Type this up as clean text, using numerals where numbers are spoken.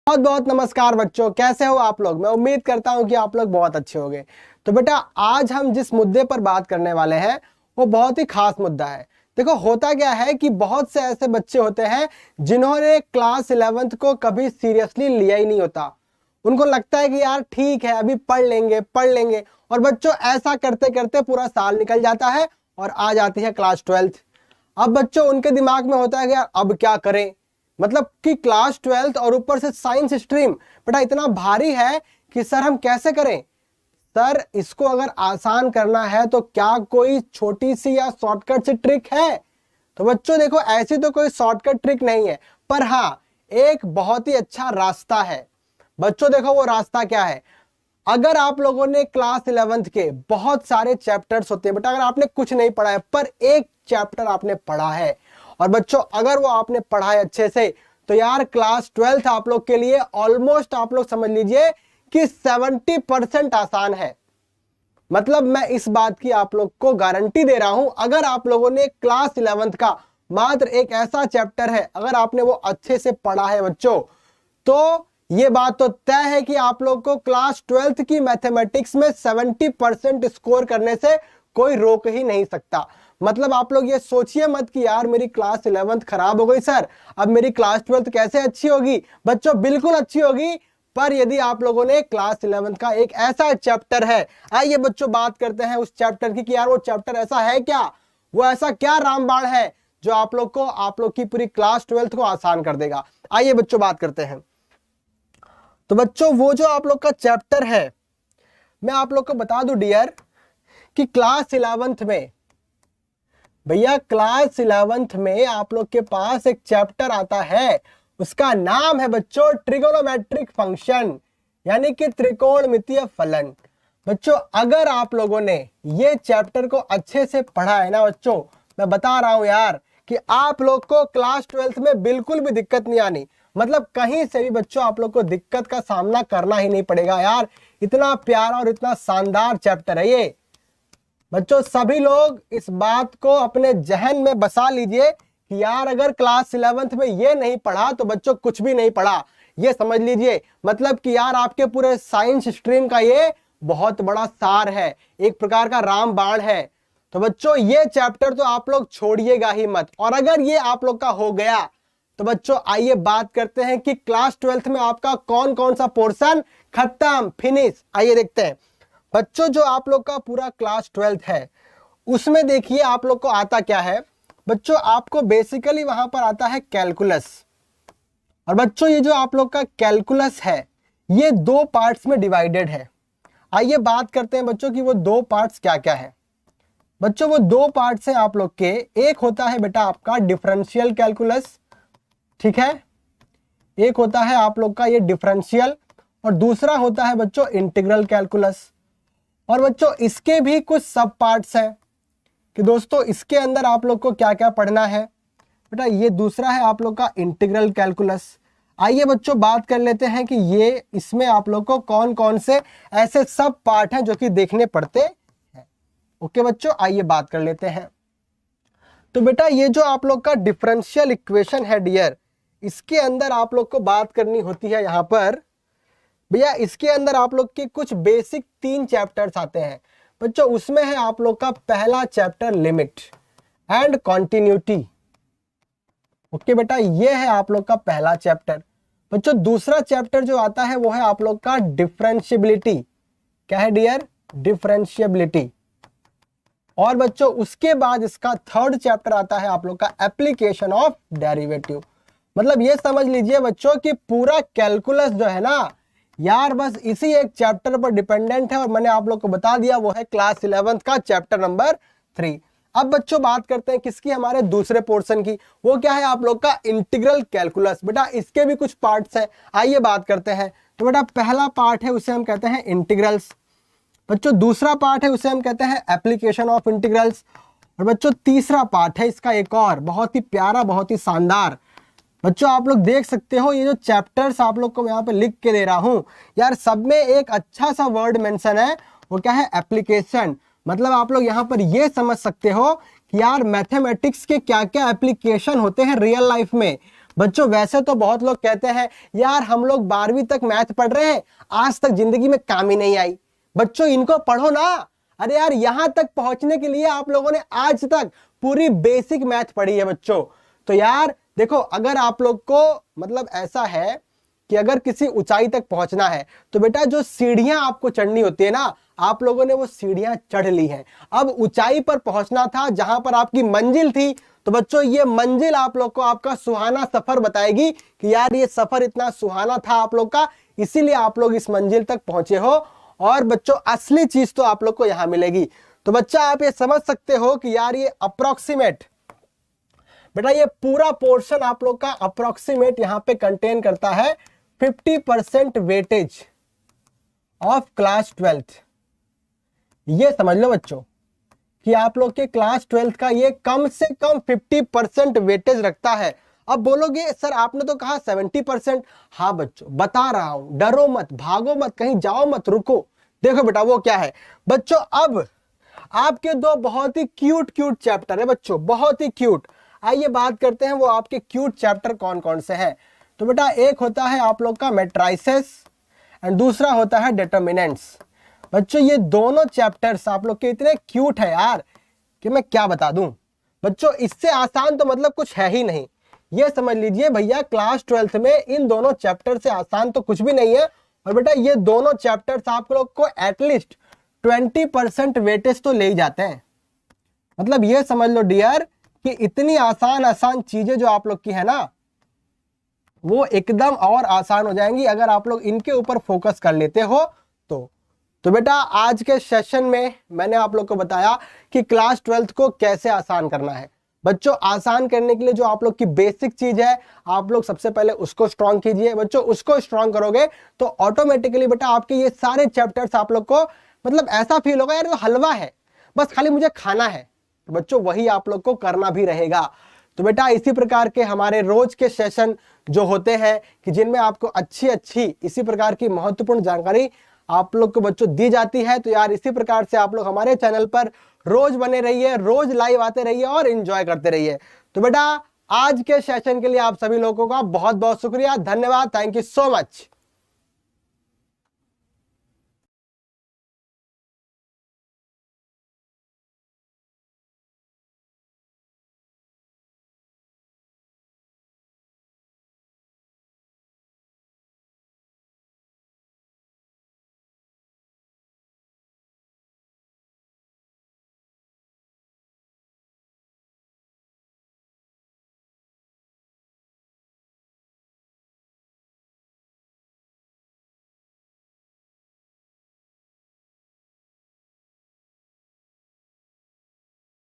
बहुत बहुत नमस्कार बच्चों, कैसे हो आप लोग। मैं उम्मीद करता हूं कि आप लोग बहुत अच्छे होंगे। तो बेटा, आज हम जिस मुद्दे पर बात करने वाले हैं वो बहुत ही खास मुद्दा है। देखो, होता क्या है कि बहुत से ऐसे बच्चे होते हैं जिन्होंने क्लास 11th को कभी सीरियसली लिया ही नहीं होता। उनको लगता है कि यार ठीक है, अभी पढ़ लेंगे। और बच्चों, ऐसा करते करते पूरा साल निकल जाता है और आ जाती है क्लास 12th। अब बच्चों, उनके दिमाग में होता है कि यार अब क्या करें। मतलब कि क्लास 12th और ऊपर से साइंस स्ट्रीम बेटा इतना भारी है कि सर हम कैसे करें। सर, इसको अगर आसान करना है तो क्या कोई छोटी सी या शॉर्टकट सी ट्रिक है? तो बच्चों देखो, ऐसी तो कोई शॉर्टकट ट्रिक नहीं है, पर हाँ, एक बहुत ही अच्छा रास्ता है। बच्चों देखो, वो रास्ता क्या है। अगर आप लोगों ने क्लास 11th के बहुत सारे चैप्टर्स होते हैं बेटा, अगर आपने कुछ नहीं पढ़ा है पर एक चैप्टर आपने पढ़ा है, और बच्चों अगर वो आपने पढ़ा है अच्छे से, तो यार क्लास 12th आप लोग के लिए ऑलमोस्ट आप लोग समझ लीजिए कि 70% आसान है। मतलब मैं इस बात की आप लोग को गारंटी दे रहा हूं, अगर आप लोगों ने क्लास 11th का मात्र एक ऐसा चैप्टर है, अगर आपने वो अच्छे से पढ़ा है बच्चों, तो ये बात तो तय है कि आप लोग को क्लास 12th की मैथमेटिक्स में 70% स्कोर करने से कोई रोक ही नहीं सकता। मतलब आप लोग ये सोचिए मत कि यार मेरी क्लास 11th खराब हो गई सर, अब मेरी क्लास 12th कैसे अच्छी होगी। बच्चों बिल्कुल अच्छी होगी, पर यदि आप लोगों ने क्लास 11th का एक ऐसा चैप्टर है। आइए बच्चों बात करते हैं उस चैप्टर की कि यार वो चैप्टर ऐसा है क्या, वो ऐसा क्या रामबाण है जो आप लोग की पूरी क्लास 12th को आसान कर देगा। आइए बच्चों बात करते हैं। तो बच्चों, वो जो आप लोग का चैप्टर है, मैं आप लोग को बता दूं डियर कि क्लास 11th में, भैया क्लास 11th में आप लोग के पास एक चैप्टर आता है, उसका नाम है बच्चों ट्रिगोनोमेट्रिक फंक्शन, यानी कि त्रिकोणमितीय फलन। बच्चों अगर आप लोगों ने ये चैप्टर को अच्छे से पढ़ा है ना बच्चों, मैं बता रहा हूं यार कि आप लोग को क्लास 12th में बिल्कुल भी दिक्कत नहीं आनी। मतलब कहीं से भी बच्चों आप लोग को दिक्कत का सामना करना ही नहीं पड़ेगा यार। इतना प्यारा और इतना शानदार चैप्टर है ये। बच्चों सभी लोग इस बात को अपने जहन में बसा लीजिए कि यार अगर क्लास 11th में ये नहीं पढ़ा तो बच्चों कुछ भी नहीं पढ़ा, ये समझ लीजिए। मतलब कि यार आपके पूरे साइंस स्ट्रीम का ये बहुत बड़ा सार है, एक प्रकार का रामबाण है। तो बच्चों ये चैप्टर तो आप लोग छोड़िएगा ही मत। और अगर ये आप लोग का हो गया तो बच्चों आइए बात करते हैं कि क्लास 12th में आपका कौन कौन सा पोर्शन खत्म, फिनिश। आइए देखते हैं बच्चों, जो आप लोग का पूरा क्लास 12th है उसमें देखिए आप लोग को आता क्या है। बच्चों आपको बेसिकली वहां पर आता है कैलकुलस। और बच्चों ये जो आप लोग का कैलकुलस है ये दो पार्ट्स में डिवाइडेड है। आइए बात करते हैं बच्चों कि वो दो पार्ट्स क्या क्या है। बच्चों वो दो पार्ट्स हैं आप लोग के, एक होता है बेटा आपका डिफरेंशियल कैलकुलस, ठीक है, एक होता है आप लोग का ये डिफरेंशियल, और दूसरा होता है बच्चों इंटीग्रल कैलकुलस। और बच्चों इसके भी कुछ सब पार्ट्स हैं कि दोस्तों इसके अंदर आप लोग को क्या क्या पढ़ना है। बेटा ये दूसरा है आप लोग का इंटीग्रल कैलकुलस। आइए बच्चों बात कर लेते हैं कि ये इसमें आप लोग को कौन कौन से ऐसे सब पार्ट हैं जो कि देखने पड़ते हैं। ओके बच्चों, आइए बात कर लेते हैं। तो बेटा ये जो आप लोग का डिफरेंशियल इक्वेशन है डियर, इसके अंदर आप लोग को बात करनी होती है यहाँ पर। भैया इसके अंदर आप लोग के कुछ बेसिक 3 चैप्टर्स आते हैं बच्चों। उसमें है आप लोग का पहला chapter limit and continuity. Okay बेटा, ये है आप लोग का पहला चैप्टर। बच्चों दूसरा चैप्टर जो आता है वो है आप लोग का डिफरेंशिएबिलिटी। क्या है डियर? डिफरेंशिएबिलिटी। और बच्चों उसके बाद इसका थर्ड चैप्टर आता है आप लोग का एप्लीकेशन ऑफ डेरिवेटिव। मतलब ये समझ लीजिए बच्चों कि पूरा कैलकुलस जो है ना यार बस इसी एक चैप्टर पर डिपेंडेंट है, और मैंने आप लोग को बता दिया वो है क्लास 11th का चैप्टर नंबर 3। अब बच्चों बात करते हैं किसकी, हमारे दूसरे पोर्शन की। वो क्या है आप लोग का इंटीग्रल कैलकुलस। बेटा इसके भी कुछ पार्ट्स हैं, आइए बात करते हैं। तो बेटा पहला पार्ट है उसे हम कहते हैं इंटीग्रल्स। बच्चों दूसरा पार्ट है उसे हम कहते हैं एप्लीकेशन ऑफ इंटीग्रल्स। और बच्चों तीसरा पार्ट है इसका एक और बहुत ही प्यारा, बहुत ही शानदार। बच्चों आप लोग देख सकते हो ये जो चैप्टर्स आप लोग को मैं यहाँ पे लिख के दे रहा हूँ यार, सब में एक अच्छा सा वर्ड मेंशन है, वो क्या है? एप्लीकेशन। मतलब आप लोग यहाँ पर ये समझ सकते हो कि यार मैथमेटिक्स के क्या क्या एप्लीकेशन होते हैं रियल लाइफ में। बच्चों वैसे तो बहुत लोग कहते हैं यार हम लोग 12वीं तक मैथ पढ़ रहे हैं, आज तक जिंदगी में काम ही नहीं आई। बच्चों इनको पढ़ो ना। अरे यार यहां तक पहुंचने के लिए आप लोगों ने आज तक पूरी बेसिक मैथ पढ़ी है बच्चों। तो यार देखो, अगर आप लोग को मतलब ऐसा है कि अगर किसी ऊंचाई तक पहुंचना है तो बेटा जो सीढ़ियां आपको चढ़नी होती है ना, आप लोगों ने वो सीढ़ियां चढ़ ली हैं। अब ऊंचाई पर पहुंचना था जहां पर आपकी मंजिल थी। तो बच्चों ये मंजिल आप लोग को आपका सुहाना सफर बताएगी कि यार ये सफर इतना सुहाना था आप लोग का, इसीलिए आप लोग इस मंजिल तक पहुंचे हो। और बच्चों असली चीज तो आप लोग को यहां मिलेगी। तो बच्चा आप ये समझ सकते हो कि यार ये अप्रोक्सीमेट, बेटा ये पूरा पोर्शन आप लोग का अप्रोक्सीमेट यहां पे कंटेन करता है 50% वेटेज ऑफ क्लास 12th। ये समझ लो बच्चों कि आप लोग के क्लास 12th का ये कम से कम 50% वेटेज रखता है। अब बोलोगे सर आपने तो कहा 70%। हाँ बच्चों बता रहा हूं, डरो मत, भागो मत, कहीं जाओ मत, रुको। देखो बेटा वो क्या है बच्चों, अब आपके दो बहुत ही क्यूट चैप्टर है बच्चों, बहुत ही क्यूट। आइए बात करते हैं वो आपके क्यूट चैप्टर कौन कौन से हैं। तो बेटा एक होता है आप लोग का मैट्राइसेस एंड दूसरा होता है डिटर्मिनेंट्स। बच्चों ये दोनों चैप्टर्स आप लोग के इतने क्यूट है यार कि मैं क्या बता दूं। बच्चों इससे आसान तो मतलब कुछ है ही नहीं। ये समझ लीजिए भैया क्लास 12th में इन दोनों चैप्टर से आसान तो कुछ भी नहीं है। और बेटा ये दोनों चैप्टर्स आप लोग को एटलीस्ट 20% वेटेज तो ले ही जाते हैं। मतलब ये समझ लो डियर कि इतनी आसान चीजें जो आप लोग की है ना, वो एकदम और आसान हो जाएंगी अगर आप लोग इनके ऊपर फोकस कर लेते हो तो बेटा आज के सेशन में मैंने आप लोग को बताया कि क्लास 12th को कैसे आसान करना है। बच्चों आसान करने के लिए जो आप लोग की बेसिक चीज है, आप लोग सबसे पहले उसको स्ट्रॉन्ग कीजिए। बच्चों उसको स्ट्रॉन्ग करोगे तो ऑटोमेटिकली बेटा आपके ये सारे चैप्टर्स आप लोग को मतलब ऐसा फील होगा यार वो हलवा है, बस खाली मुझे खाना है। तो बच्चों वही आप लोग को करना भी रहेगा। तो बेटा इसी प्रकार के हमारे रोज के सेशन जो होते हैं कि जिनमें आपको अच्छी इसी प्रकार की महत्वपूर्ण जानकारी आप लोग को बच्चों दी जाती है। तो यार इसी प्रकार से आप लोग हमारे चैनल पर रोज बने रहिए, रोज लाइव आते रहिए और एंजॉय करते रहिए। तो बेटा आज के सेशन के लिए आप सभी लोगों का बहुत बहुत शुक्रिया, धन्यवाद, थैंक यू सो मच।